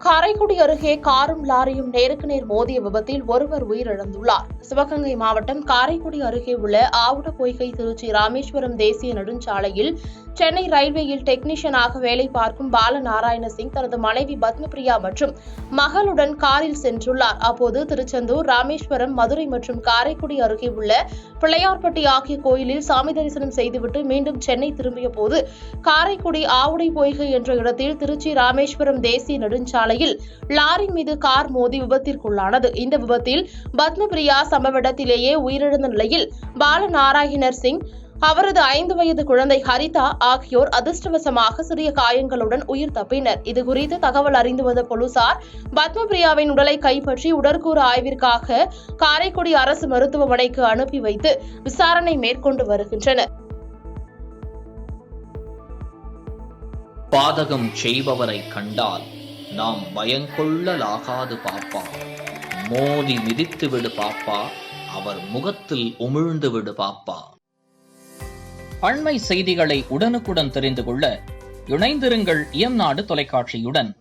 காரைக்குடி அருகே காரும் லாரியும் நேருக்கு நேர் மோதிய விபத்தில் ஒருவர் உயிரிழந்துள்ளார். சிவகங்கை மாவட்டம் காரைக்குடி அருகே உள்ள ஆவுடபொய்கை திருச்சி ராமேஸ்வரம் தேசிய நெடுஞ்சாலையில் சென்னை ரயில்வேயில் டெக்னீஷியனாக வேலை பார்க்கும் பாலநாராயண சிங் தனது மனைவி பத்மபிரியா மற்றும் மகளுடன் காரில் சென்றுள்ளார். அப்போது திருச்செந்தூர், ராமேஸ்வரம், மதுரை மற்றும் காரைக்குடி அருகே உள்ள பிள்ளையார்பட்டி ஆகிய கோயிலில் சாமி தரிசனம் செய்துவிட்டு மீண்டும் சென்னை திரும்பிய போது காரைக்குடி ஆவுடைபொய்கை என்ற இடத்தில் திருச்சி ராமேஸ்வரம் தேசிய நெடுஞ்சாலையில் லாரி மீது கார் மோதி விபத்திற்குள்ளானது. இந்த விபத்தில் பத்மபிரியா சம்பவ இடத்திலேயே உயிரிழந்த நிலையில் பாலநாராயணர் சிங், அவரது 5 வயது குழந்தை ஹரிதா ஆகியோர் அதிர்ஷ்டவசமாக சிறிய காயங்களுடன் உயிர் தப்பினர். இதுகுறித்து தகவல் அறிந்து வந்த போலீசார் பத்மபிரியாவின் உடலை கைப்பற்றி உடற்கூறு ஆய்விற்காக காரைக்குடி அரசு மருத்துவமனைக்கு அனுப்பி வைத்து விசாரணை மேற்கொண்டு வருகின்றனர். பாதகம் செய்பவரை கண்டால் நாம் பயங்கொள்ளலாகாது பாப்பா. மோதி மிதித்து விடு பாப்பா, அவர் முகத்தில் உமிழ்ந்து விடு பாப்பா. அண்மை செய்திகளை உடனுக்குடன் தெரிந்து கொள்ள இணைந்திருங்கள் இயம்நாடு தொலைக்காட்சியுடன்.